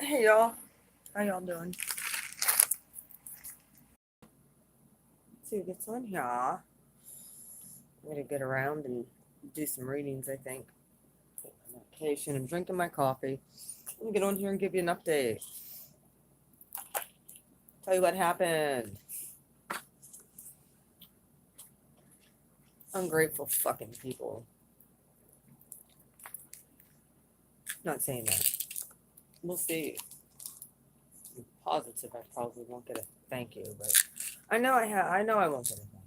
Hey y'all, how y'all doing? Let's see who gets on here. I'm gonna get around and do some readings, I think. Take my medication. I'm drinking my coffee. I'm gonna get on here and give you an update. Tell you what happened. Ungrateful fucking people. Not saying that. We'll see. I'm positive I probably won't get a thank you, but I know I won't get a thank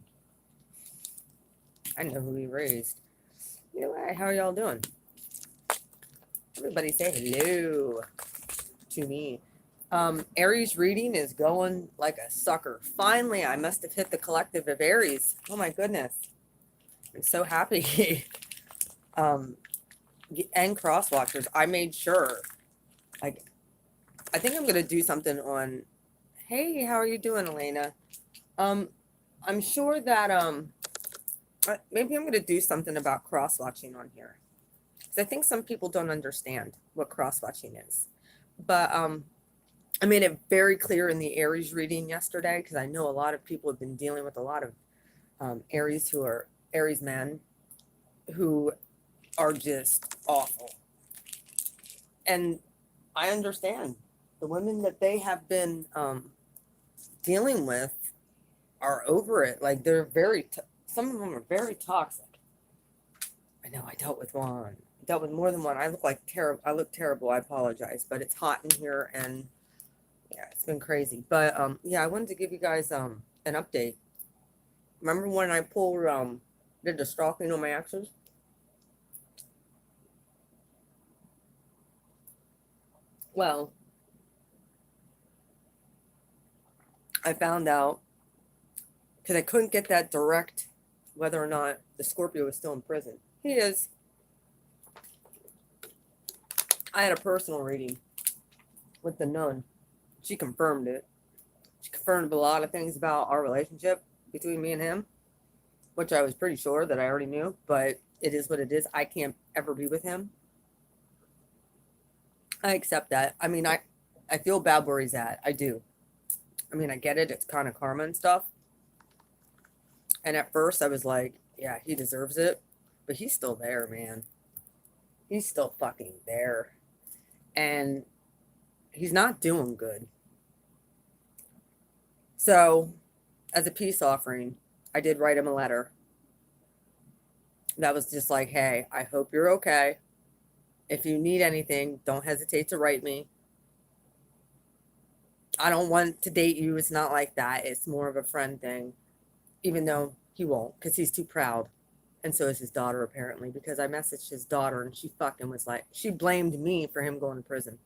you. I know who he raised. Anyway, how are y'all doing? Everybody say hello to me. Aries reading is going like a sucker. Finally, I must have hit the collective of Aries. Oh my goodness. I'm so happy. And cross watchers. I made sure. Like, I think I'm gonna do something on. Hey, how are you doing, Elena? I'm sure that maybe I'm gonna do something about cross watching on here, because I think some people don't understand what cross watching is. But I made it very clear in the Aries reading yesterday, because I know a lot of people have been dealing with a lot of Aries who are Aries men who are just awful. And I understand the women that they have been dealing with are over it. Like, they're some of them are very toxic. I know I dealt with one. I dealt with more than one. I look terrible. I apologize, but it's hot in here and yeah, it's been crazy. But yeah, I wanted to give you guys an update. Remember when I did the stalking on my exes? Well, I found out because I couldn't get that direct whether or not the Scorpio was still in prison. He is. I had a personal reading with the nun. She confirmed it. She confirmed a lot of things about our relationship between me and him, which I was pretty sure that I already knew, but it is what it is. I can't ever be with him. I accept that. I mean, I feel bad where he's at. I do. I mean, I get it. It's kind of karma and stuff. And at first I was like, yeah, he deserves it. But he's still there, man. He's still fucking there. And he's not doing good. So, as a peace offering, I did write him a letter. That was just like, hey, I hope you're okay. If you need anything, don't hesitate to write me. I don't want to date you. It's not like that. It's more of a friend thing, even though he won't, because he's too proud. And so is his daughter, apparently, because I messaged his daughter and she fucking was like, she blamed me for him going to prison.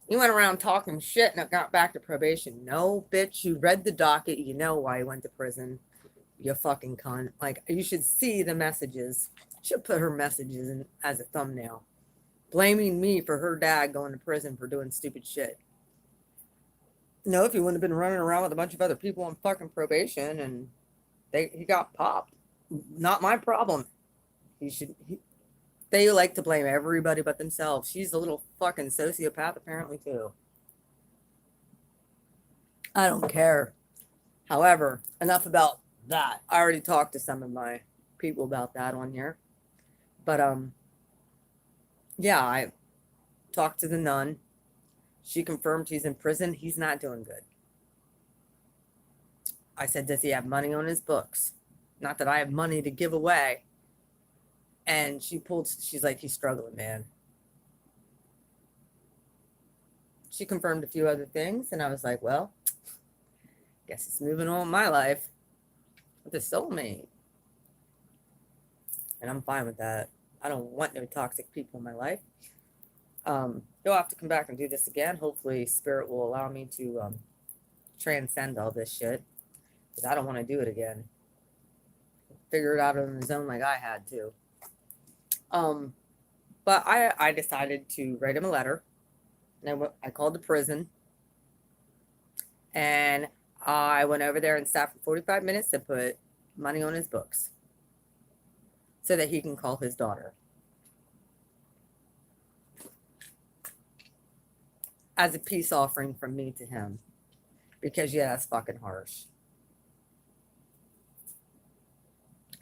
You went around talking shit and got back to probation. No, bitch, you read the docket. You know why he went to prison. You fucking cunt. Like, you should see the messages. Should put her messages in as a thumbnail. Blaming me for her dad going to prison for doing stupid shit. No, if he wouldn't have been running around with a bunch of other people on fucking probation and he got popped. Not my problem. They like to blame everybody but themselves. She's a little fucking sociopath apparently too. I don't care. However, enough about that. I already talked to some of my people about that on here. But yeah, I talked to the nun. She confirmed he's in prison. He's not doing good. I said, does he have money on his books? Not that I have money to give away. And she's like, he's struggling, man. She confirmed a few other things. And I was like, well, guess it's moving on in my life with a soulmate. And I'm fine with that. I don't want no toxic people in my life. You'll have to come back and do this again. Hopefully Spirit will allow me to transcend all this shit, because I don't want to do it again. Figure it out on his own like I had to. But I decided to write him a letter. And I called the prison. And I went over there and sat for 45 minutes to put money on his books so that he can call his daughter. as a peace offering from me to him. Because, yeah, that's fucking harsh.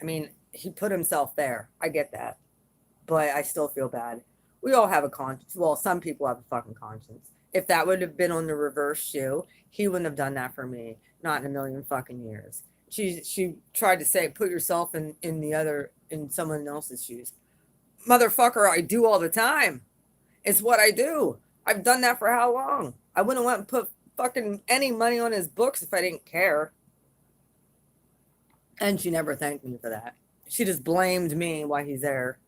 I mean, he put himself there. I get that. But I still feel bad. We all have a conscience. Well, some people have a fucking conscience. If that would have been on the reverse shoe, he wouldn't have done that for me. Not in a million fucking years. She tried to say, put yourself in someone else's shoes. Motherfucker, I do all the time. It's what I do. I've done that for how long? I wouldn't want to put fucking any money on his books if I didn't care. And she never thanked me for that. She just blamed me while he's there.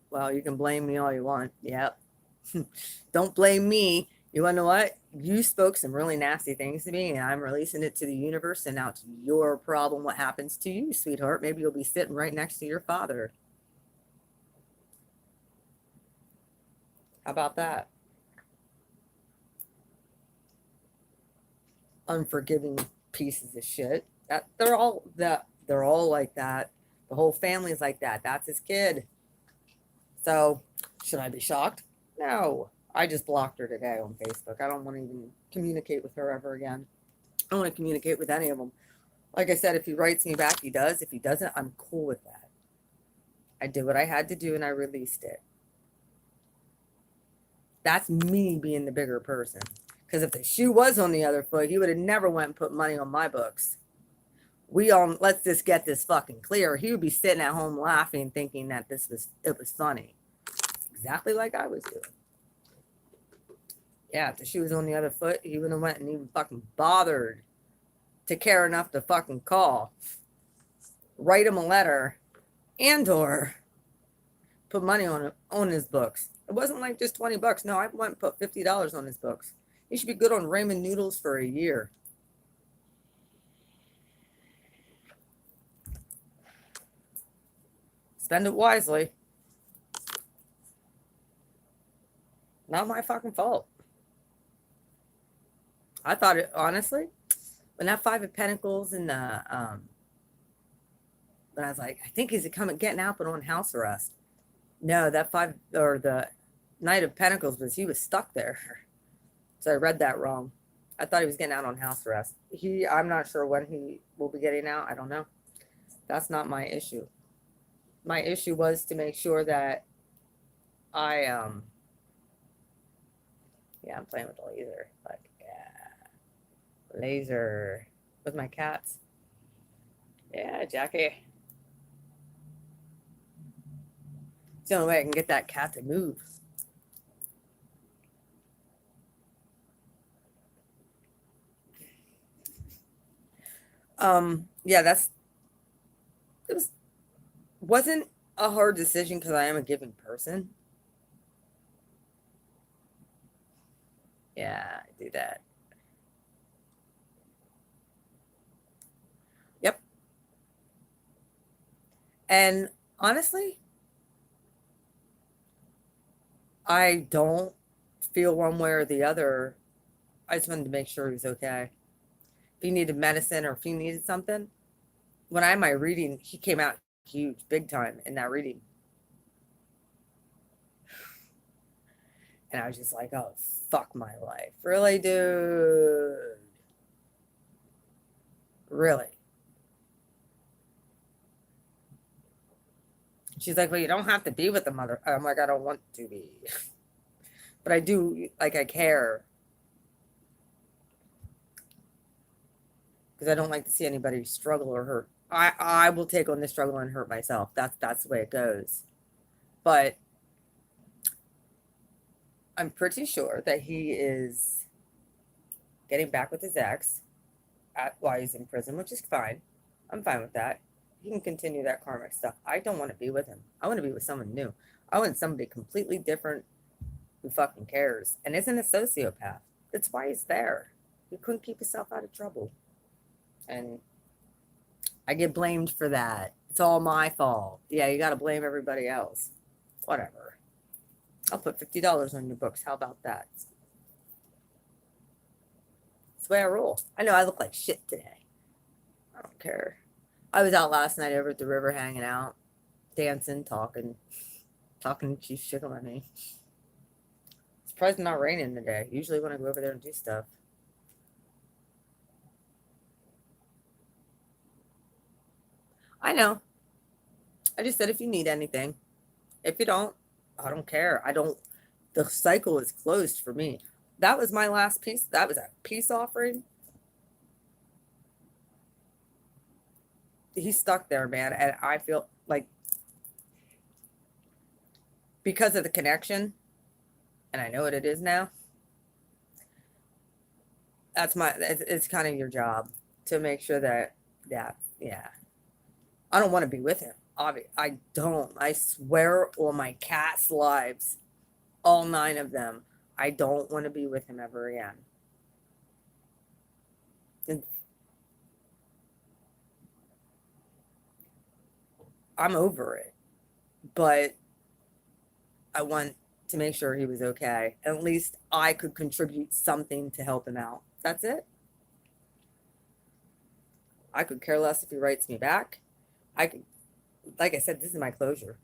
Well, you can blame me all you want. Yep. Don't blame me. You want to know what? You spoke some really nasty things to me, and I'm releasing it to the universe, and now it's your problem what happens to you, sweetheart. Maybe you'll be sitting right next to your father. How about that? Unforgiving pieces of shit. They're all like that. The whole family's like that. That's his kid. So, should I be shocked? No. I just blocked her today on Facebook. I don't want to even communicate with her ever again. I don't want to communicate with any of them. Like I said, if he writes me back, he does. If he doesn't, I'm cool with that. I did what I had to do and I released it. That's me being the bigger person. Because if the shoe was on the other foot, he would have never went and put money on my books. Let's just get this fucking clear. He would be sitting at home laughing, thinking that it was funny. Exactly like I was doing. Yeah, if the shoe was on the other foot, he wouldn't have went and even fucking bothered to care enough to fucking call. Write him a letter and or put money on his books. It wasn't like just $20. No, I went and put $50 on his books. He should be good on ramen noodles for a year. Spend it wisely. Not my fucking fault. I thought it, honestly, when that Five of Pentacles and the, when I was like, I think he's getting out but on house arrest. No, that the Knight of Pentacles he was stuck there. So I read that wrong. I thought he was getting out on house arrest. I'm not sure when he will be getting out. I don't know. That's not my issue. My issue was to make sure that yeah, I'm playing with the laser. Like, yeah. Laser with my cats. Yeah, Jackie. It's the only way I can get that cat to move. Yeah, wasn't a hard decision because I am a giving person. Yeah, I do that. Yep. And honestly, I don't feel one way or the other. I just wanted to make sure he was okay. If he needed medicine or if he needed something, when I had my reading, he came out huge, big time in that reading. And I was just like, oh, fuck my life. Really, dude? Really? She's like, well, you don't have to be with the mother. I'm like, I don't want to be. But I do, like, I care. Because I don't like to see anybody struggle or hurt. I will take on the struggle and hurt myself. That's the way it goes. But I'm pretty sure that he is getting back with his ex while he's in prison, which is fine. I'm fine with that. He can continue that karmic stuff. I don't want to be with him. I want to be with someone new. I want somebody completely different who fucking cares and isn't a sociopath. That's why he's there. He couldn't keep himself out of trouble. And I get blamed for that. It's all my fault. Yeah, you got to blame everybody else. Whatever. I'll put $50 on your books. How about that? That's the way I roll. I know I look like shit today. I don't care. I was out last night over at the river hanging out, dancing, talking Chief shit on me. It's surprised it's not raining today. Usually when I go over there and do stuff. I know. I just said if you need anything. If you don't, I don't care. The cycle is closed for me. That was my last piece. That was a peace offering. He's stuck there, man. And I feel like because of the connection, and I know what it is now, it's kind of your job to make sure that, yeah. I don't want to be with him. I don't. I swear on my cat's lives, all 9 of them, I don't want to be with him ever again. And I'm over it, but I want to make sure he was okay. At least I could contribute something to help him out. That's it. I could care less if he writes me back. I could, like I said, this is my closure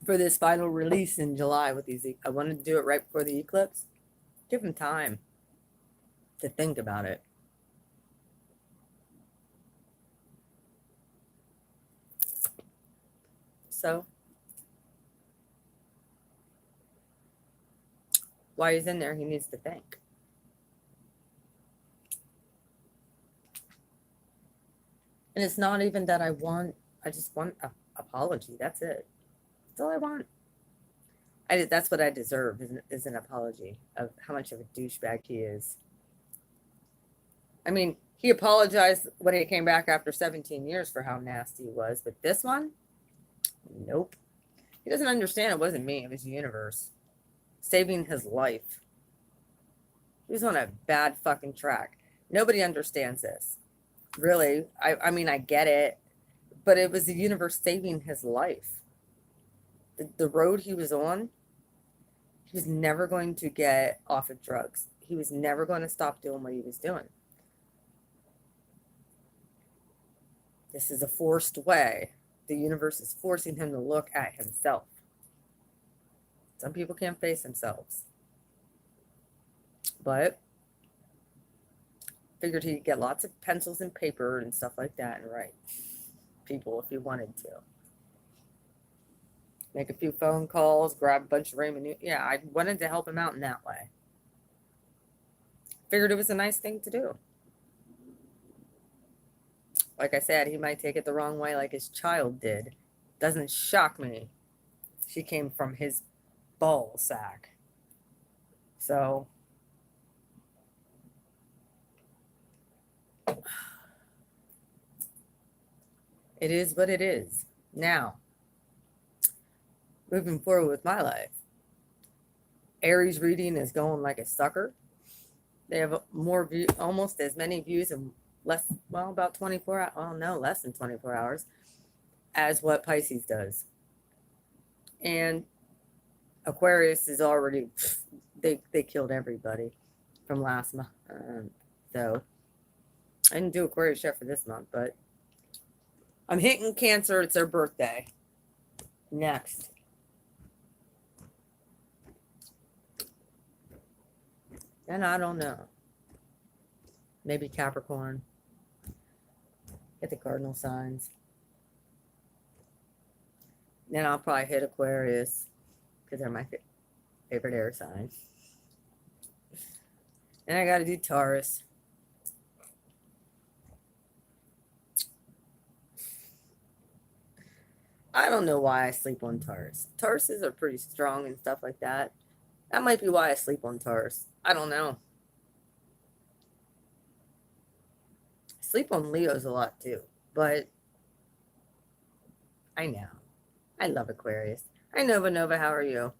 for this final release in July with these. I wanted to do it right before the eclipse. Give him time to think about it. So while he's in there, he needs to think. And it's not even that I just want an apology. That's it. That's all I want. That's what I deserve is an apology of how much of a douchebag he is. I mean, he apologized when he came back after 17 years for how nasty he was. But this one, nope. He doesn't understand it wasn't me. It was the universe saving his life. He was on a bad fucking track. Nobody understands this. Really. I mean, I get it. But it was the universe saving his life. The road he was on, he was never going to get off of drugs. He was never going to stop doing what he was doing. This is a forced way. The universe is forcing him to look at himself. Some people can't face themselves. But figured he'd get lots of pencils and paper and stuff like that and write people if he wanted to. Make a few phone calls, grab a bunch of ramen. Yeah, I wanted to help him out in that way. Figured it was a nice thing to do. Like I said, he might take it the wrong way like his child did. Doesn't shock me. She came from his ball sack. So it is what it is. Now, moving forward with my life, Aries reading is going like a sucker. They have more almost as many views in about 24 hours. Oh no, less than 24 hours as what Pisces does. And Aquarius is already, they killed everybody from last month. So I didn't do Aquarius yet for this month, but I'm hitting Cancer. It's their birthday. Next. And I don't know. Maybe Capricorn. Get the cardinal signs. Then I'll probably hit Aquarius because they're my favorite air sign. And I got to do Taurus. I don't know why I sleep on Taurus. Tauruses are pretty strong and stuff like that. That might be why I sleep on Taurus. I don't know. I sleep on Leos a lot too, but I know. I love Aquarius. Hi Nova, how are you?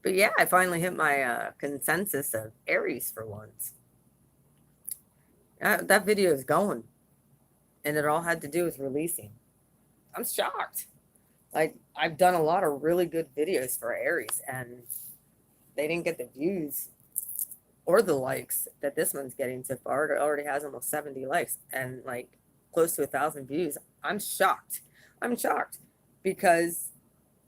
But yeah, I finally hit my consensus of Aries for once. That video is going. And it all had to do with releasing. I'm shocked. Like, I've done a lot of really good videos for Aries, and they didn't get the views or the likes that this one's getting so far. It already has almost 70 likes and like close to 1,000 views. I'm shocked. I'm shocked because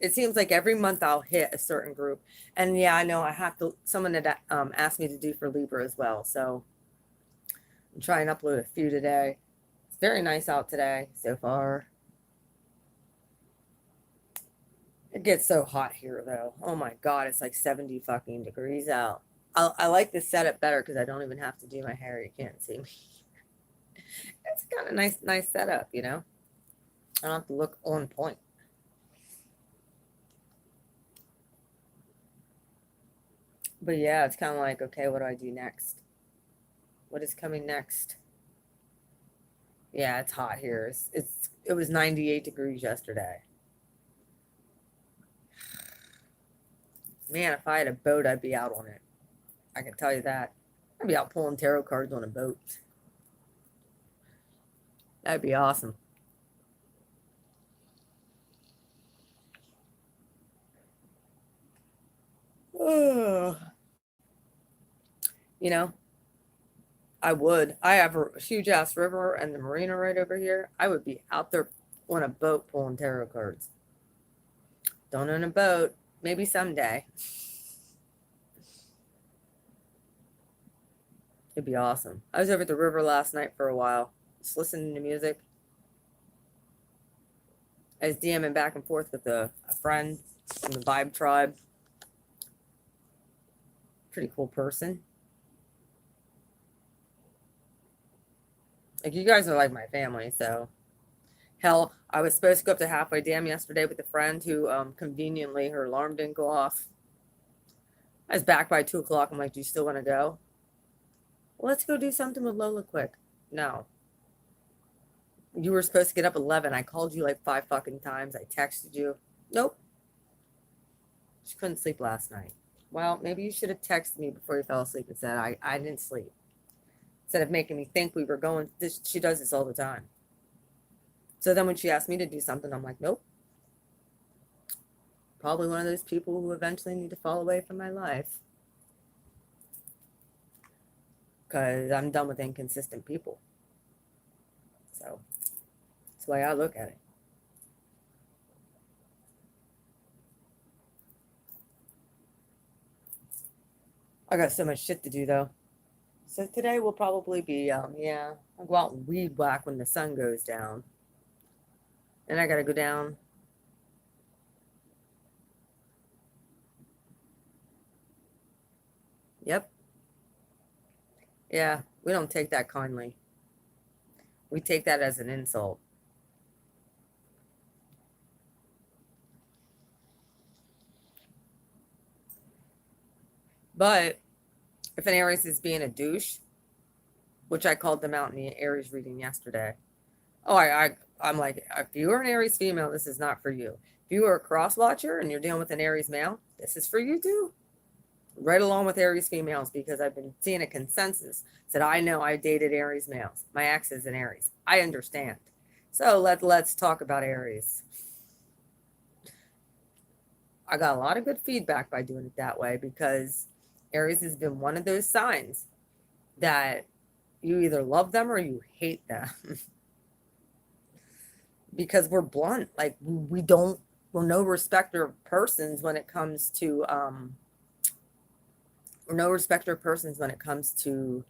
It seems like every month I'll hit a certain group. And yeah, I know I have to, someone had asked me to do for Libra as well. So I'm trying to upload a few today. It's very nice out today so far. It gets so hot here though. Oh my God, it's like 70 fucking degrees out. I like this setup better because I don't even have to do my hair. You can't see me. It's kind of nice setup, you know? I don't have to look on point. But yeah, it's kind of like, okay, what do I do next? What is coming next? Yeah, it's hot here. It was 98 degrees yesterday. Man, if I had a boat, I'd be out on it. I can tell you that. I'd be out pulling tarot cards on a boat. That'd be awesome. Oh, you know, I would. I have a huge ass river and the marina right over here. I would be out there on a boat pulling tarot cards. Don't own a boat. Maybe someday. It'd be awesome. I was over at the river last night for a while, just listening to music. I was DMing back and forth with a friend from the Vibe Tribe. Pretty cool person. Like, you guys are like my family, so. Hell, I was supposed to go up to Halfway Dam yesterday with a friend who conveniently her alarm didn't go off. I was back by 2 o'clock. I'm like, do you still want to go? Well, let's go do something with Lola quick. No. You were supposed to get up at 11. I called you like 5 fucking times. I texted you. Nope. She couldn't sleep last night. Well, maybe you should have texted me before you fell asleep and said, I didn't sleep. Instead of making me think we were going, she does this all the time. So then when she asked me to do something, I'm like, nope. Probably one of those people who eventually need to fall away from my life. Because I'm done with inconsistent people. So that's the way I look at it. I got so much shit to do though. So today will probably be, yeah, I'll go out and weed whack when the sun goes down. Then I gotta go down. Yep. Yeah, we don't take that kindly. We take that as an insult. But if an Aries is being a douche, which I called them out in the Aries reading yesterday. Oh, I'm like, if you are an Aries female, this is not for you. If you are a cross watcher and you're dealing with an Aries male, this is for you too. Right along with Aries females, because I've been seeing a consensus that I know I dated Aries males. My ex is an Aries. I understand. So let's talk about Aries. I got a lot of good feedback by doing it that way because Aries has been one of those signs that you either love them or you hate them. Because we're blunt. Like we're no respecter of persons when it comes to we're no respecter of persons when it comes to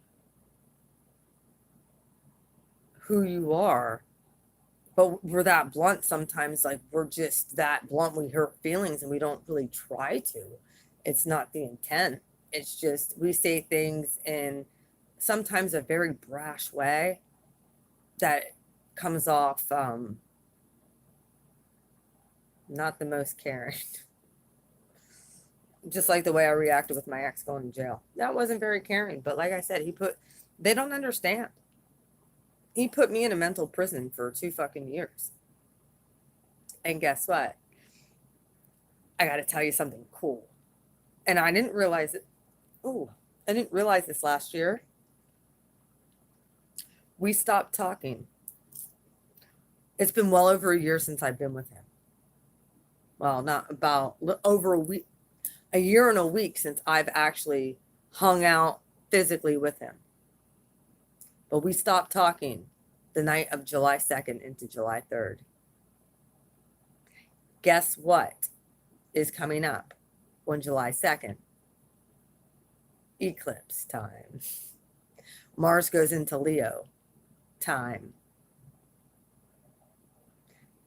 who you are. But we're that blunt sometimes, like we're just that blunt. We hurt feelings and we don't really try to. It's not the intent. It's just we say things in sometimes a very brash way that comes off not the most caring. Just like the way I reacted with my ex going to jail. That wasn't very caring. But like I said, they don't understand. He put me in a mental prison for 2 fucking years. And guess what? I got to tell you something cool. And I didn't realize it. Oh, I didn't realize this last year. We stopped talking. It's been well over a year since I've been with him. Well, not about over a week, a year and a week since I've actually hung out physically with him. But we stopped talking the night of July 2nd into July 3rd. Guess what? is coming up on July 2nd. Eclipse time. Mars goes into Leo time.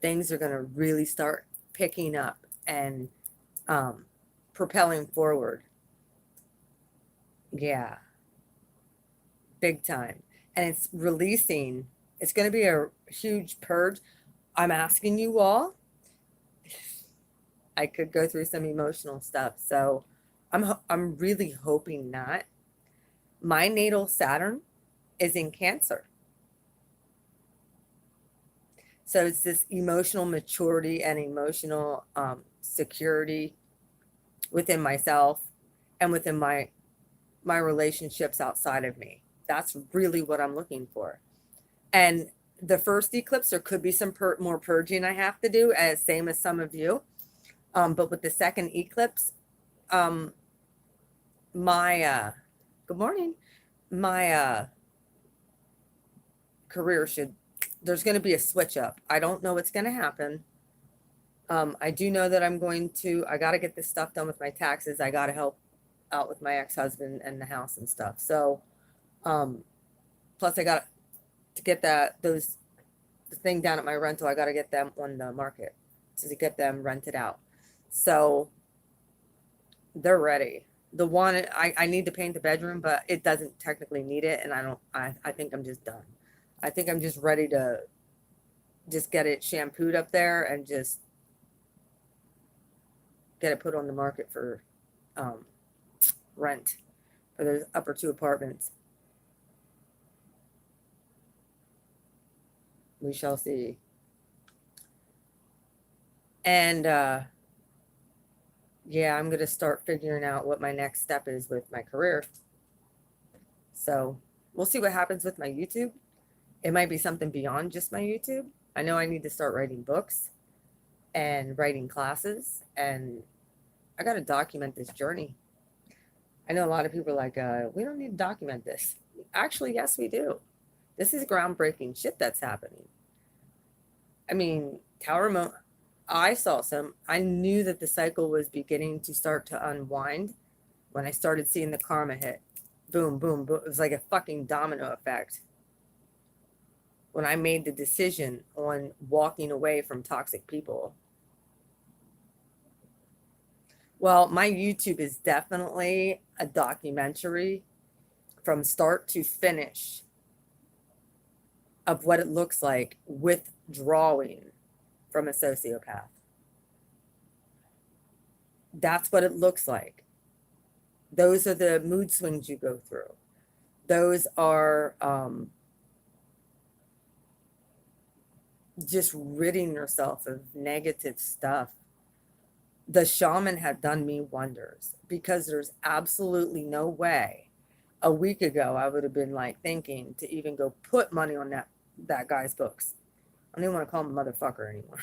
Things are going to really start picking up and propelling forward. Yeah. Big time. And it's releasing. It's going to be a huge purge. I'm asking you all. I could go through some emotional stuff. So I'm really hoping not. My natal Saturn is in Cancer. So it's this emotional maturity and emotional security within myself and within my relationships outside of me. That's really what I'm looking for. And the first eclipse, there could be some more purging I have to do, as same as some of you. But with the second eclipse, my good morning, my career there's going to be a switch up. I don't know what's going to happen. I do know that I got to get this stuff done with my taxes. I got to help out with my ex-husband and the house and stuff. So, plus I got to get the thing down at my rental. I got to get them on the market to get them rented out. So they're ready. The one I need to paint the bedroom, but it doesn't technically need it. And I think I'm just done. I think I'm just ready to just get it shampooed up there and just get it put on the market for rent for those upper 2 apartments. We shall see. And yeah, I'm going to start figuring out what my next step is with my career. So we'll see what happens with my YouTube. It might be something beyond just my YouTube. I know I need to start writing books and writing classes, and I got to document this journey. I know a lot of people are like, we don't need to document this. Actually, yes, we do. This is groundbreaking shit that's happening. I mean, Tower Mo, I knew that the cycle was beginning to start to unwind when I started seeing the karma hit. Boom, boom, boom. It was like a fucking domino effect. When I made the decision on walking away from toxic people. Well, my YouTube is definitely a documentary from start to finish of what it looks like withdrawing from a sociopath. That's what it looks like. Those are the mood swings you go through. Those are just ridding yourself of negative stuff. The shaman had done me wonders, because there's absolutely no way a week ago I would have been like thinking to even go put money on that guy's books. I don't even want to call him a motherfucker anymore.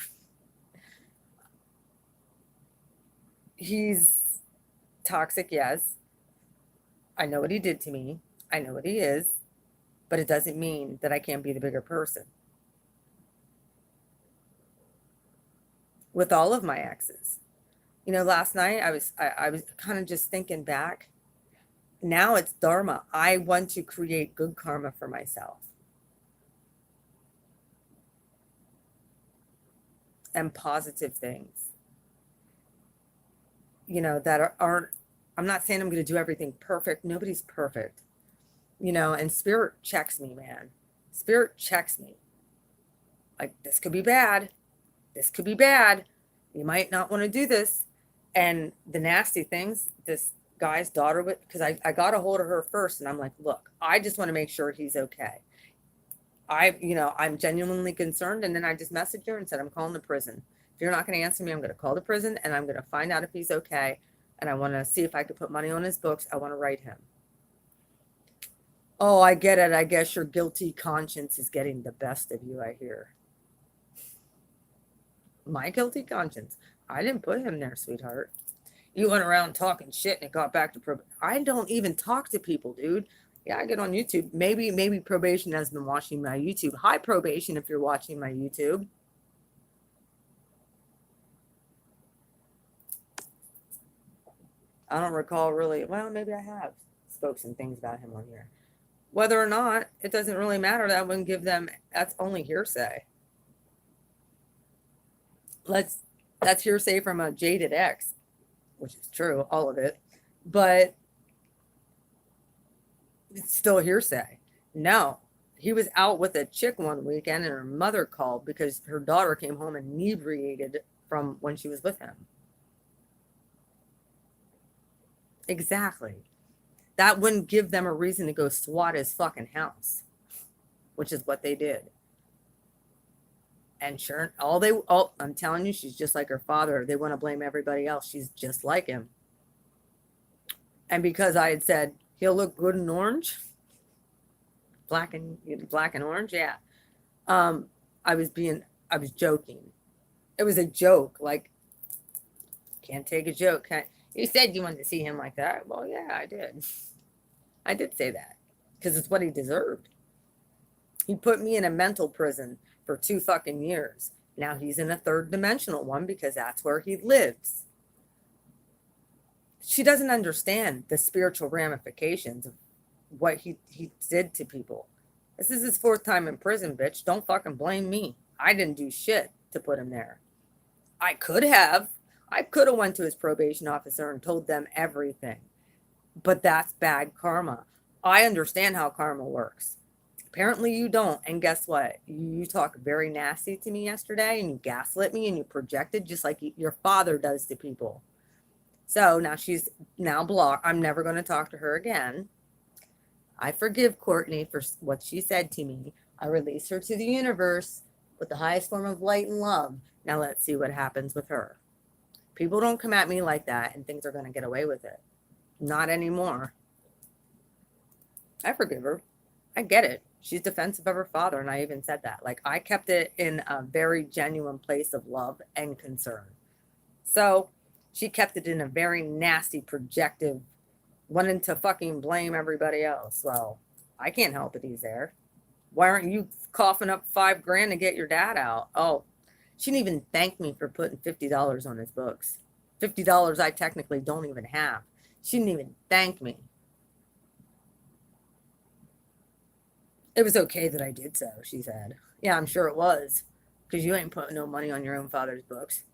He's toxic, yes. I know what he did to me. I know what he is, but it doesn't mean that I can't be the bigger person. With all of my exes. You know, last night I was kind of just thinking back. Now it's dharma. I want to create good karma for myself. And positive things. You know, that aren't, I'm not saying I'm going to do everything perfect. Nobody's perfect. You know, and spirit checks me, man. Spirit checks me. Like, this could be bad. This could be bad. You might not want to do this. And the nasty things, this guy's daughter, because I got a hold of her first, and I'm like, look, I just want to make sure he's okay. I'm genuinely concerned. And then I just messaged her and said, I'm calling the prison. If you're not going to answer me, I'm going to call the prison, and I'm going to find out if he's okay. And I want to see if I could put money on his books. I want to write him. Oh, I get it. I guess your guilty conscience is getting the best of you, I hear. My guilty conscience. I didn't put him there, sweetheart. You went around talking shit and it got back to I don't even talk to people, dude. Yeah, I get on YouTube. Maybe probation has been watching my YouTube. Hi, probation, if you're watching my YouTube. I don't recall really. Well, maybe I have spoke some things about him on here. Whether or not, it doesn't really matter. That wouldn't give them. That's only hearsay. Let's. That's hearsay from a jaded ex, which is true, all of it. But it's still hearsay. No, he was out with a chick one weekend, and her mother called because her daughter came home inebriated from when she was with him. Exactly. That wouldn't give them a reason to go swat his fucking house, which is what they did. And sure, I'm telling you, she's just like her father. They want to blame everybody else. She's just like him. And because I had said he'll look good in orange, black and orange, yeah. I was joking. It was a joke. Like, can't take a joke. You said you wanted to see him like that. Well, yeah, I did. I did say that because it's what he deserved. He put me in a mental prison for 2 fucking years. Now he's in a 3rd dimensional one because that's where he lives. She doesn't understand the spiritual ramifications of what he did to people. This is his 4th time in prison, bitch. Don't fucking blame me. I didn't do shit to put him there. I could have went to his probation officer and told them everything. But that's bad karma. I understand how karma works. Apparently you don't. And guess what? You talked very nasty to me yesterday, and you gaslit me, and you projected just like your father does to people. So now she's now blocked. I'm never going to talk to her again. I forgive Courtney for what she said to me. I release her to the universe with the highest form of light and love. Now let's see what happens with her. People don't come at me like that and things are going to get away with it. Not anymore. I forgive her. I get it. She's defensive of her father, and I even said that. Like, I kept it in a very genuine place of love and concern. So she kept it in a very nasty, projective, wanting to fucking blame everybody else. Well, I can't help it. He's there. Why aren't you coughing up $5,000 to get your dad out? Oh, she didn't even thank me for putting $50 on his books. $50 I technically don't even have. She didn't even thank me. It was okay that I did so, she said. Yeah, I'm sure it was. Because you ain't putting no money on your own father's books.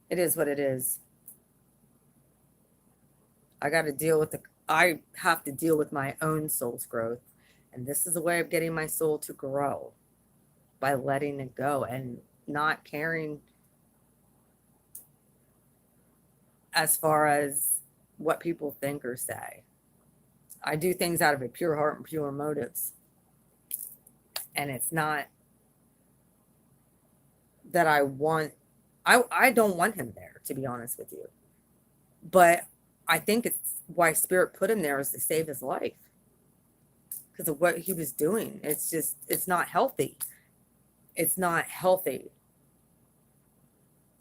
It is what it is. I have to deal with my own soul's growth. And this is a way of getting my soul to grow. By letting it go and not caring as far as what people think or say. I do things out of a pure heart and pure motives. And it's not that I don't want him there, to be honest with you. But I think it's why Spirit put him there is to save his life. Because of what he was doing. It's not healthy. It's not healthy.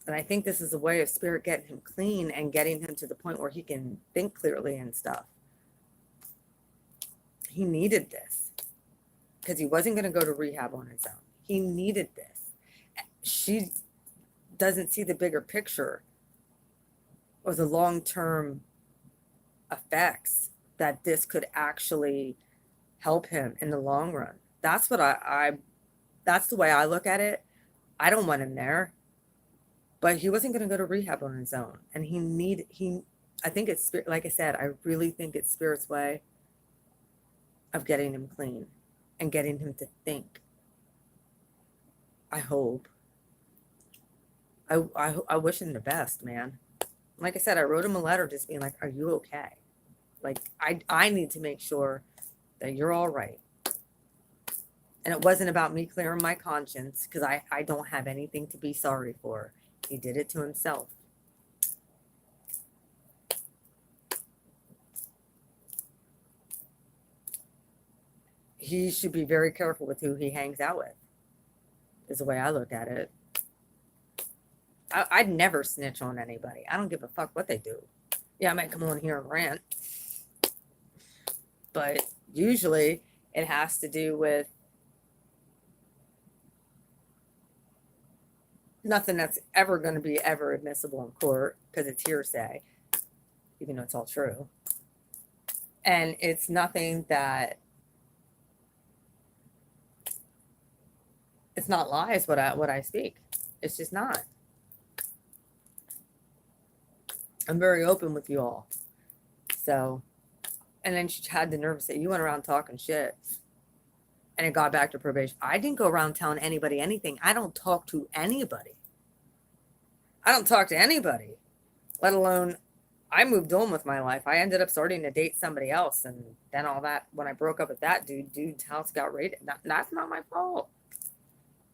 And I think this is a way of Spirit getting him clean and getting him to the point where he can think clearly and stuff. He needed this because he wasn't going to go to rehab on his own. He needed this. She doesn't see the bigger picture or the long-term effects that this could actually help him in the long run. That's what that's the way I look at it. I don't want him there, but he wasn't going to go to rehab on his own. And I think it's Spirit, like I said, I really think it's Spirit's way of getting him clean and getting him to think. I hope. I wish him the best, man. Like I said, I wrote him a letter just being like, are you okay? Like, I need to make sure that you're all right. And it wasn't about me clearing my conscience because I don't have anything to be sorry for. He did it to himself. He should be very careful with who he hangs out with, is the way I look at it. I'd never snitch on anybody. I don't give a fuck what they do. Yeah, I might come on here and rant. But usually it has to do with nothing that's ever going to be ever admissible in court because it's hearsay, even though it's all true. And it's nothing that, it's not lies what I speak. It's just not. I'm very open with you all. So, and then she had the nerve to say, you went around talking shit. And it got back to probation. I didn't go around telling anybody anything. I don't talk to anybody. I don't talk to anybody, let alone I moved on with my life. I ended up starting to date somebody else. And then all that, when I broke up with that dude's house got raided. That's not my fault.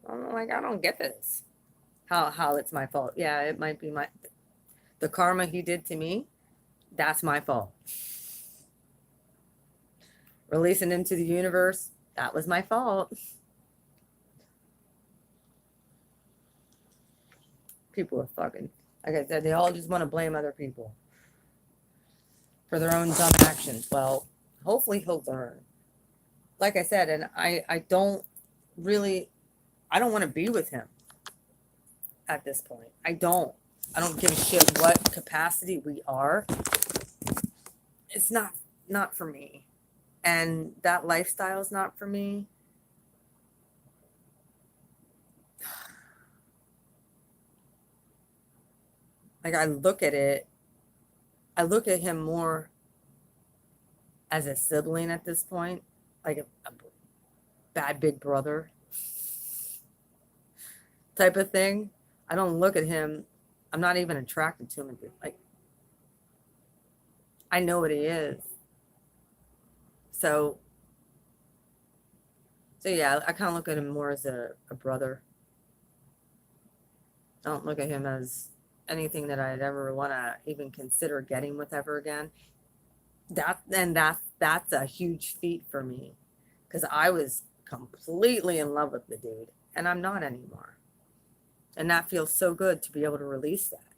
I'm like, I don't get this. How it's my fault. Yeah, it might be the karma he did to me. That's my fault. Releasing him to the universe. That was my fault. People are fucking, like I said, they all just want to blame other people for their own dumb actions. Well, hopefully he'll learn. Like I said, and I don't want to be with him at this point. I don't give a shit what capacity we are. It's not for me. And that lifestyle is not for me. Like I look at him more as a sibling at this point, like a bad big brother type of thing. I don't look at him. I'm not even attracted to him. Like, I know what he is. So yeah, I kind of look at him more as a brother. I don't look at him as anything that I'd ever want to even consider getting with ever again. That's a huge feat for me, because I was completely in love with the dude, and I'm not anymore. And that feels so good to be able to release that.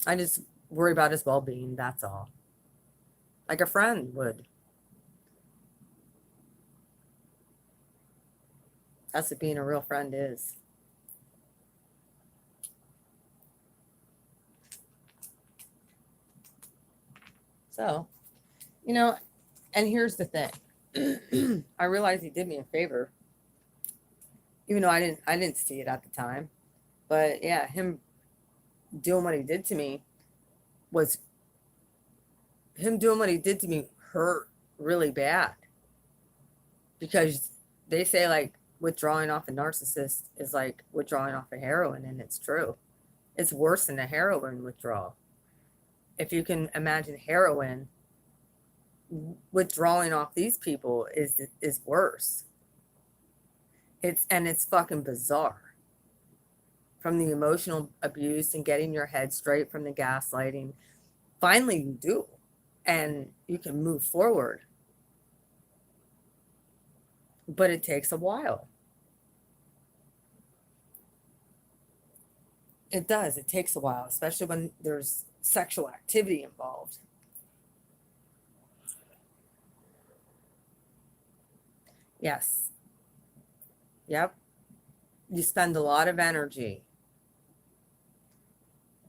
I just worry about his well-being, that's all. Like a friend would. That's what being a real friend is. So, and here's the thing. I realized he did me a favor, even though I didn't see it at the time. But yeah, him doing what he did to me hurt really bad, because they say like withdrawing off a narcissist is like withdrawing off a heroin, and it's true. It's worse than a heroin withdrawal. If you can imagine heroin, withdrawing off these people is worse. It's fucking bizarre. From the emotional abuse and getting your head straight from the gaslighting, finally you do, and you can move forward. But it takes a while. It does. It takes a while, especially when there's sexual activity involved. Yes. Yep. You spend a lot of energy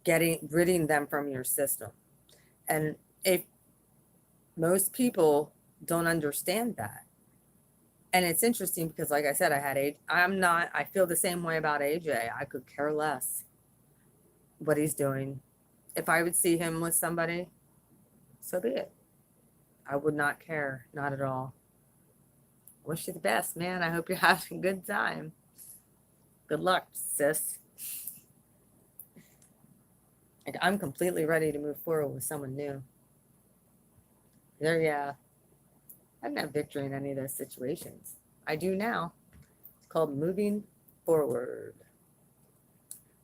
ridding them from your system. And if most people don't understand that. And it's interesting because, like I said, I feel the same way about AJ. I could care less what he's doing. If I would see him with somebody, so be it. I would not care, not at all. Wish you the best, man. I hope you're having a good time. Good luck, sis. Like, I'm completely ready to move forward with someone new. I didn't have victory in any of those situations. I do now. It's called moving forward.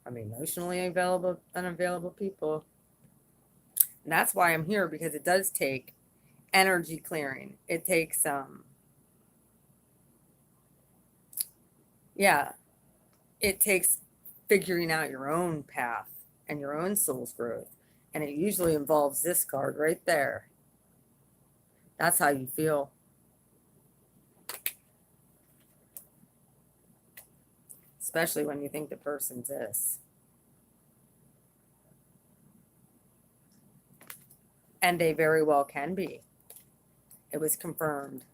I'm emotionally unavailable people. And that's why I'm here, because it does take energy clearing. It takes it takes figuring out your own path and your own soul's growth. And it usually involves this card right there. That's how you feel. especially when you think the person's this. And they very well can be. It was confirmed.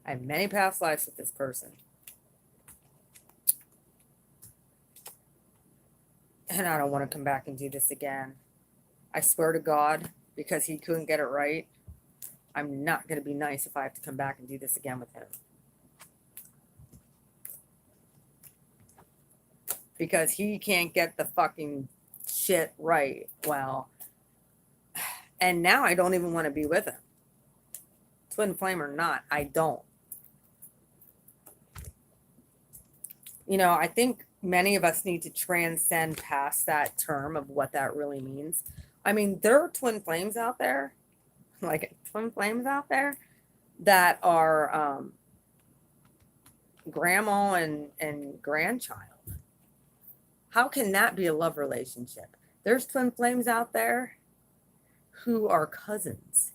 I have many past lives with this person. And I don't want to come back and do this again. I swear to God, because he couldn't get it right, I'm not going to be nice if I have to come back and do this again with him. Because he can't get the fucking shit right. Well, and now I don't even want to be with him. Twin flame or not, I don't. You know, I think many of us need to transcend past that term of what that really means. I mean, there are twin flames out there, like twin flames out there that are grandma and grandchild. How can that be a love relationship? There's twin flames out there who are cousins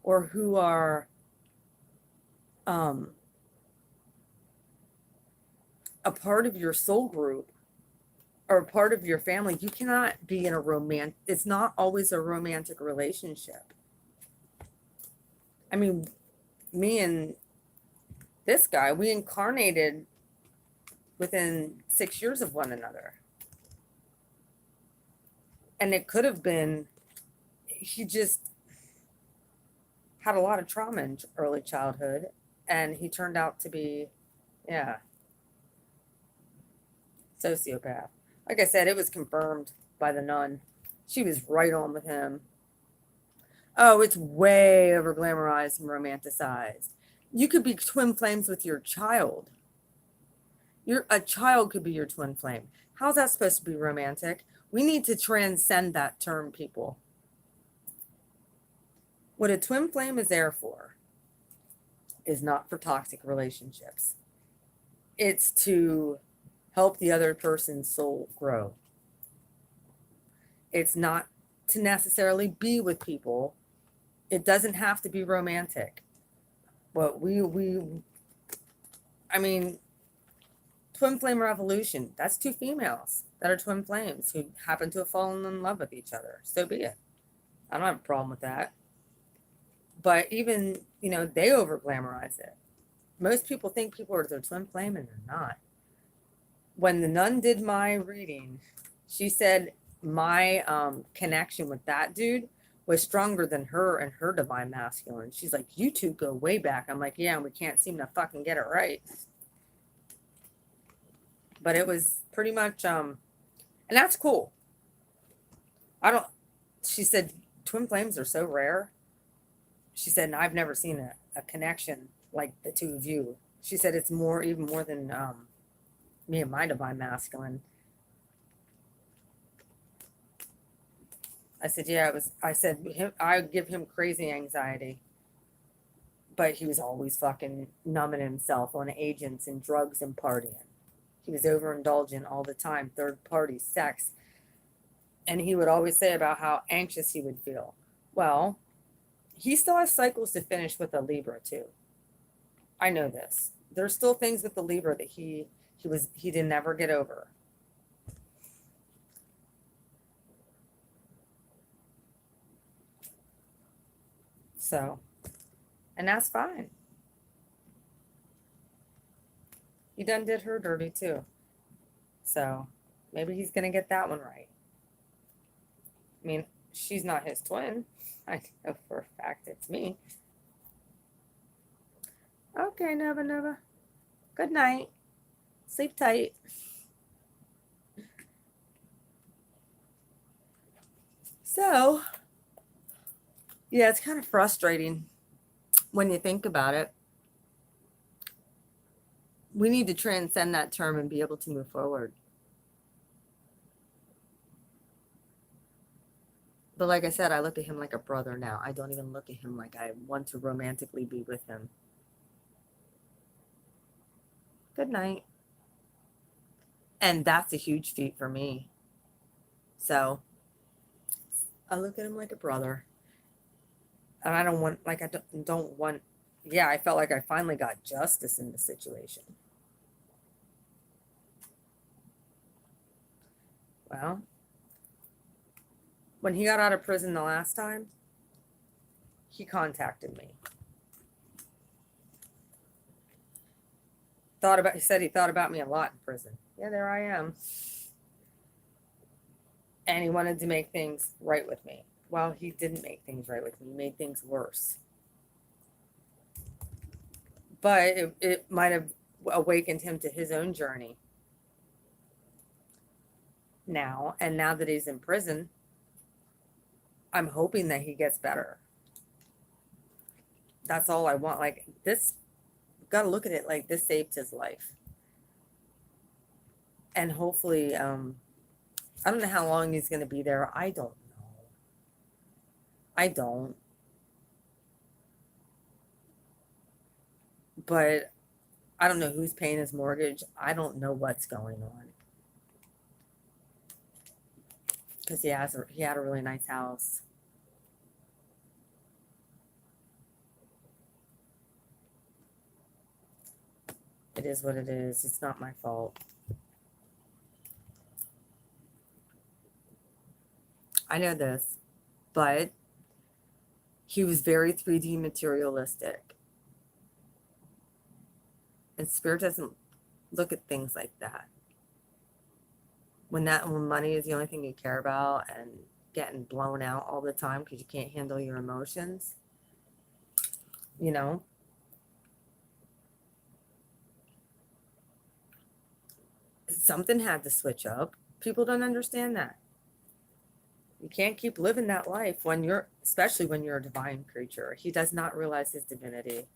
or who are a part of your soul group or a part of your family. You cannot be in a it's not always a romantic relationship. I mean, me and this guy, we incarnated within 6 years of one another. And it could have been, he just had a lot of trauma in early childhood. And he turned out to be, sociopath. Like I said, it was confirmed by the nun. She was right on with him. Oh, it's way over glamorized and romanticized. You could be twin flames with your child. A child could be your twin flame. How's that supposed to be romantic? We need to transcend that term, people. What a twin flame is there for is not for toxic relationships. It's to help the other person's soul grow. It's not to necessarily be with people. It doesn't have to be romantic. But I mean, twin flame revolution, that's two females that are twin flames who happen to have fallen in love with each other. So be it. I don't have a problem with that. But even, they over glamorize it. Most people think people are their twin flame and they're not. When the nun did my reading, she said my connection with that dude was stronger than her and her divine masculine. She's like, you two go way back. I'm like, yeah, and we can't seem to fucking get it right. But it was pretty much, and that's cool. She said, twin flames are so rare. She said, and I've never seen a connection like the two of you. She said, it's even more than me and my divine masculine. I said, yeah, I give him crazy anxiety. But he was always fucking numbing himself on agents and drugs and partying. He was overindulgent all the time, third party sex. And he would always say about how anxious he would feel. Well, he still has cycles to finish with a Libra too. I know this. There's still things with the Libra that he didn't ever get over. So, and that's fine. He done did her dirty too. So maybe he's going to get that one right. I mean, she's not his twin. I know for a fact it's me. Okay, Nova. Good night. Sleep tight. So, yeah, it's kind of frustrating when you think about it. We need to transcend that term and be able to move forward. But like I said, I look at him like a brother now. I don't even look at him like I want to romantically be with him. Good night. And that's a huge feat for me. So I look at him like a brother. And I don't want yeah, I felt like I finally got justice in the situation. Well, when he got out of prison the last time, he contacted me. He said he thought about me a lot in prison. Yeah, there I am. And he wanted to make things right with me. Well, he didn't make things right with me. He made things worse. But it might have awakened him to his own journey now. And now that he's in prison, I'm hoping that he gets better. That's all I want. Like this, got to look at it like this saved his life. And hopefully, I don't know how long he's going to be there. I don't know. I don't. But I don't know who's paying his mortgage. I don't know what's going on. Because he had a really nice house. It is what it is. It's not my fault. I know this, but he was very 3D materialistic. And spirit doesn't look at things like that. When money is the only thing you care about and getting blown out all the time because you can't handle your emotions, you know, something had to switch up. People don't understand that. You can't keep living that life especially when you're a divine creature. He does not realize his divinity.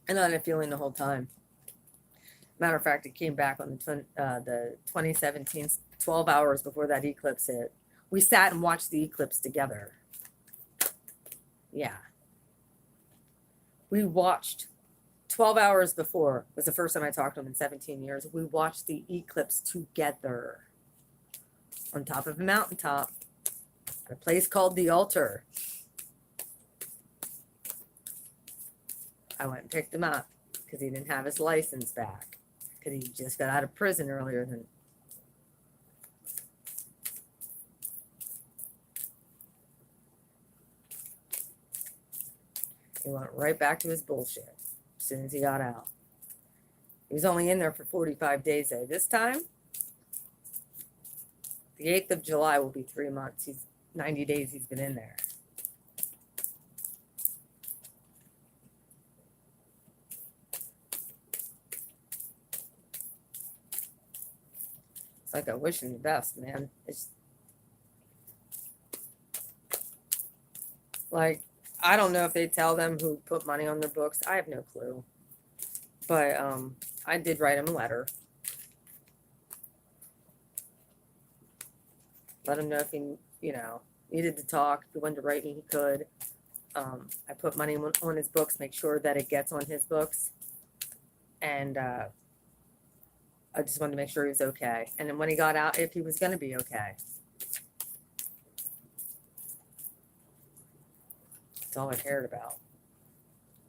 And I had a feeling the whole time. Matter of fact, it came back on the 2017, 12 hours before that eclipse hit. We sat and watched the eclipse together. Yeah. We watched 12 hours before, was the first time I talked to him in 17 years. We watched the eclipse together on top of a mountaintop at a place called the Altar. I went and picked him up because he didn't have his license back because he just got out of prison earlier than. He went right back to his bullshit as soon as he got out. He was only in there for 45 days though. This time, the 8th of July will be 3 months. He's 90 days he's been in there. It's like I wish him the best, man. It's like, I don't know if they tell them who put money on their books. I have no clue. But I did write him a letter. Let him know if he, needed to talk. If he wanted to write me, he could. I put money on his books, make sure that it gets on his books. And I just wanted to make sure he was okay. And then when he got out, if he was going to be okay. That's all I cared about.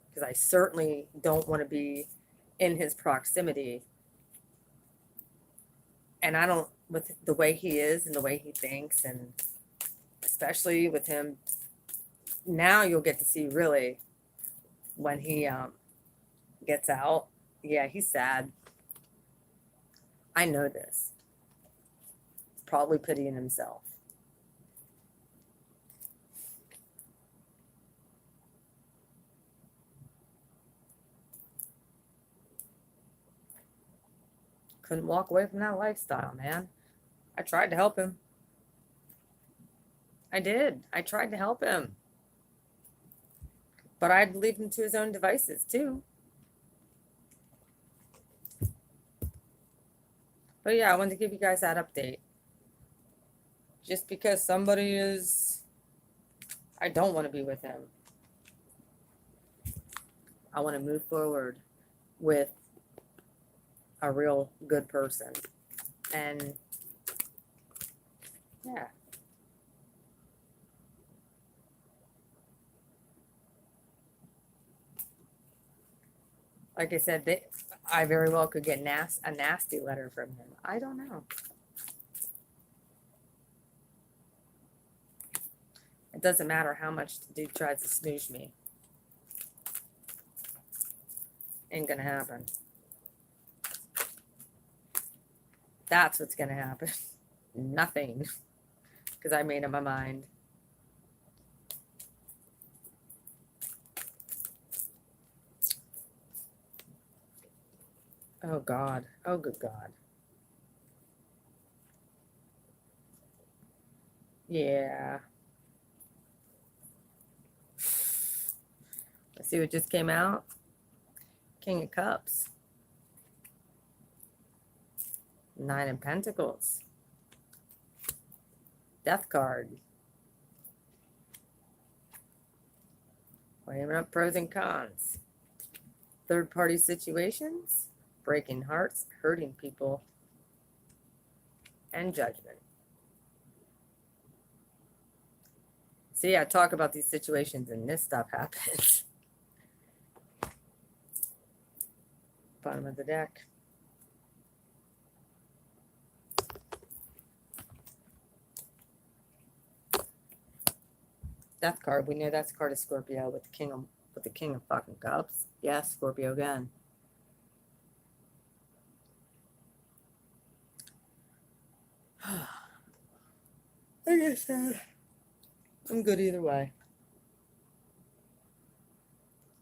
Because I certainly don't want to be in his proximity. And I don't, with the way he is and the way he thinks, and especially with him, now you'll get to see really when he gets out. Yeah, he's sad. I know this. Probably pitying himself. Couldn't walk away from that lifestyle, man. I tried to help him. I did. I tried to help him. But I'd leave him to his own devices too. But yeah, I wanted to give you guys that update. Just because somebody is, I don't want to be with him. I want to move forward with a real good person. And yeah. Like I said, I very well could get a nasty letter from him. I don't know. It doesn't matter how much the dude tries to smoosh me. Ain't gonna happen. That's what's gonna happen. Nothing. Because I made up my mind. Oh God. Oh good God. Yeah. Let's see what just came out. King of Cups. 9 of Pentacles. Death card. Weighing up pros and cons. Third party situations. Breaking hearts. Hurting people. And judgment. See, I talk about these situations and this stuff happens. Bottom of the deck. Death card. We know that's a card of Scorpio with the king of fucking cups. Yes, Scorpio again. Like I said, I'm good either way.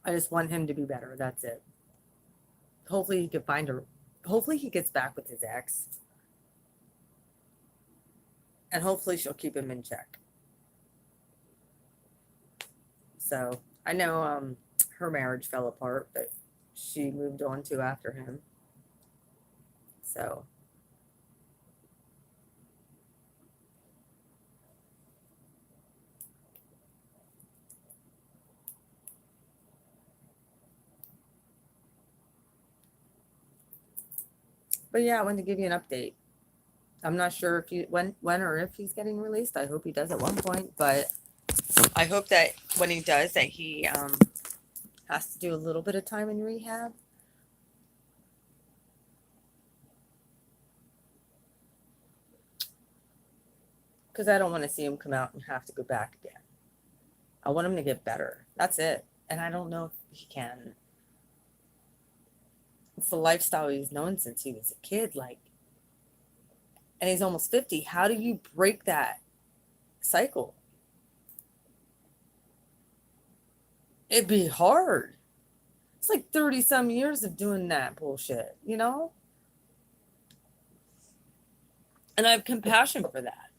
I just want him to be better. That's it. Hopefully he can find her. Hopefully he gets back with his ex. And hopefully she'll keep him in check. So I know her marriage fell apart, but she moved on to after him. So but yeah, I wanted to give you an update. I'm not sure if when or if he's getting released. I hope he does at one point, but I hope that when he does, that he has to do a little bit of time in rehab. Because I don't want to see him come out and have to go back again. I want him to get better. That's it. And I don't know if he can. It's the lifestyle he's known since he was a kid. Like, and he's almost 50. How do you break that cycle? It'd be hard. It's like 30 some years of doing that bullshit, you know? And I have compassion for that.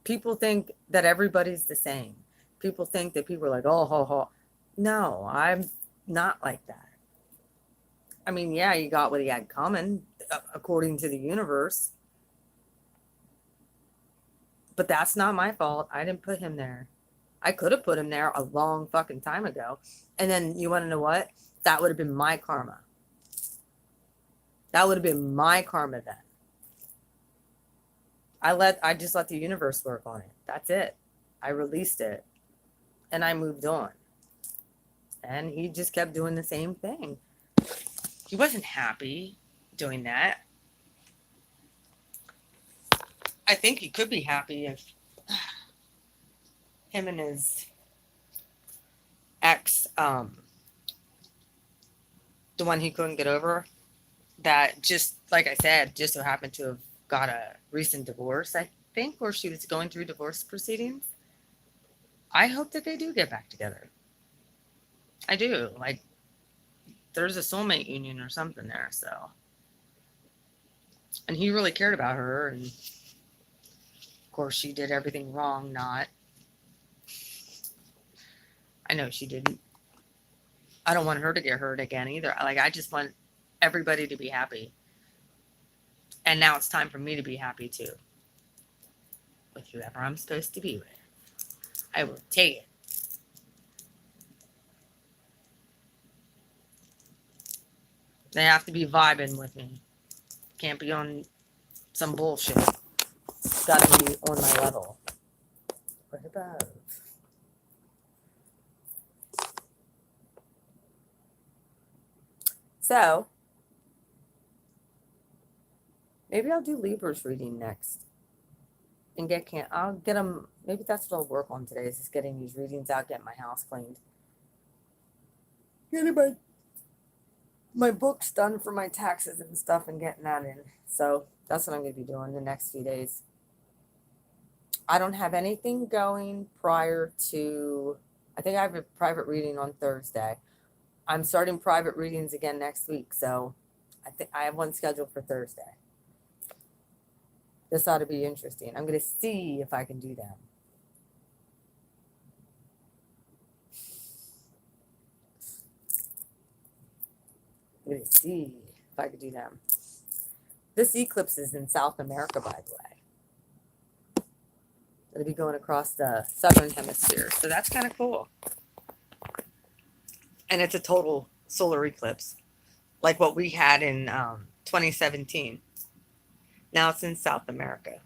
People think that everybody's the same. People think that people are like, oh, ho, ho. No, I'm not like that. I mean, yeah, you got what he had coming, according to the universe. But that's not my fault. I didn't put him there. I could have put him there a long fucking time ago. And then you want to know what? That would have been my karma. That would have been my karma then. I just let the universe work on it. That's it. I released it. And I moved on. And he just kept doing the same thing. He wasn't happy doing that. I think he could be happy if him and his ex, the one he couldn't get over, that just, like I said, just so happened to have got a recent divorce, I think, or she was going through divorce proceedings. I hope that they do get back together. I do. Like, there's a soulmate union or something there, so. And he really cared about her, and of course she did everything wrong, not. I know she didn't. I don't want her to get hurt again either. Like, I just want everybody to be happy. And now it's time for me to be happy too. With whoever I'm supposed to be with. I will take it. They have to be vibing with me. Can't be on some bullshit. It's got to be on my level. What above? So maybe I'll do Libra's reading next and I'll get them. Maybe that's what I'll work on today, is just getting these readings out, getting my house cleaned, getting my books done for my taxes and stuff, and getting that in. So that's what I'm going to be doing the next few days. I don't have anything going prior to, I think I have a private reading on Thursday. I'm starting private readings again next week, so I think I have one scheduled for Thursday. This ought to be interesting. I'm going to see if I can do them. I'm going to see if I can do them. This eclipse is in South America, by the way. It'll be going across the southern hemisphere, so that's kind of cool. And it's a total solar eclipse, like what we had in 2017. Now it's in South America.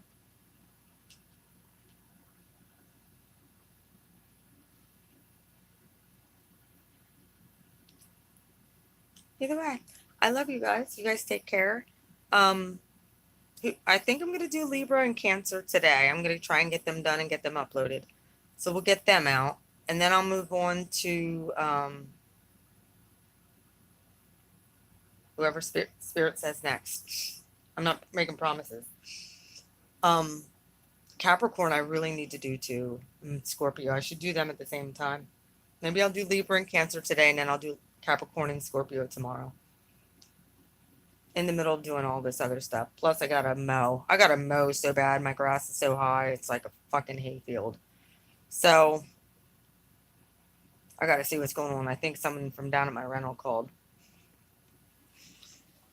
Either way, I love you guys. You guys take care. I think I'm going to do Libra and Cancer today. I'm going to try and get them done and get them uploaded. So we'll get them out. And then I'll move on to whoever Spirit says next. I'm not making promises. Capricorn, I really need to do too. Scorpio, I should do them at the same time. Maybe I'll do Libra and Cancer today, and then I'll do Capricorn and Scorpio tomorrow. In the middle of doing all this other stuff. Plus, I gotta mow. I gotta mow so bad. My grass is so high. It's like a fucking hayfield. So, I gotta see what's going on. I think someone from down at my rental called.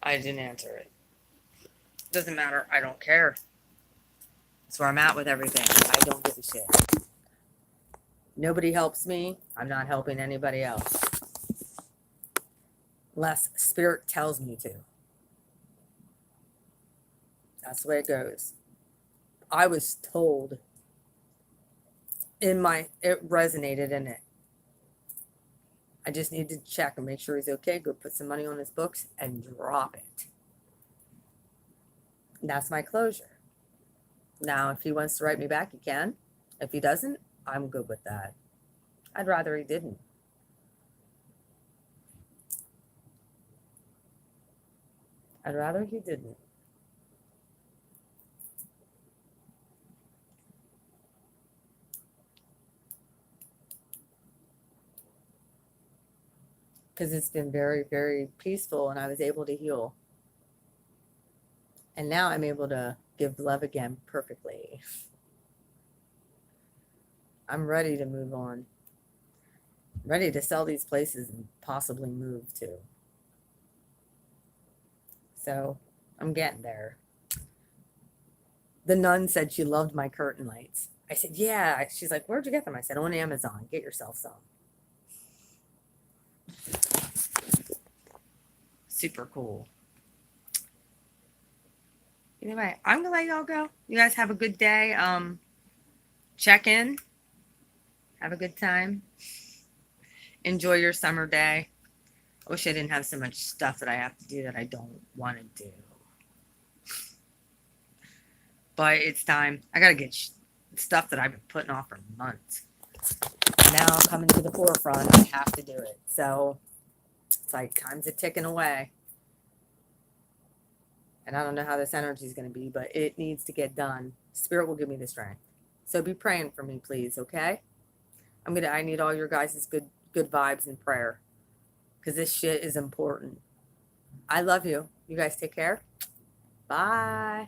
I didn't answer it. Doesn't matter. I don't care. That's where I'm at with everything. I don't give a shit. Nobody helps me. I'm not helping anybody else. Unless Spirit tells me to. That's the way it goes. I was told it resonated in it. I just need to check and make sure he's okay. Go put some money on his books and drop it. That's my closure. Now, if he wants to write me back, he can. If he doesn't, I'm good with that. I'd rather he didn't. I'd rather he didn't. Because it's been very, very peaceful, and I was able to heal. And now I'm able to give love again perfectly. I'm ready to move on. Ready to sell these places and possibly move too. So I'm getting there. The nun said she loved my curtain lights. I said, yeah. She's like, where'd you get them? I said, on Amazon. Get yourself some. Super cool. Anyway, I'm gonna let y'all go. You guys have a good day. Check in. Have a good time. Enjoy your summer day. I wish I didn't have so much stuff that I have to do that I don't want to do. But it's time. I gotta get stuff that I've been putting off for months. Now coming to the forefront, I have to do it. So it's like time's a ticking away. And I don't know how this energy is going to be, but it needs to get done. Spirit will give me the strength. So be praying for me, please, okay? I need all your guys' good vibes and prayer. Because this shit is important. I love you. You guys take care. Bye.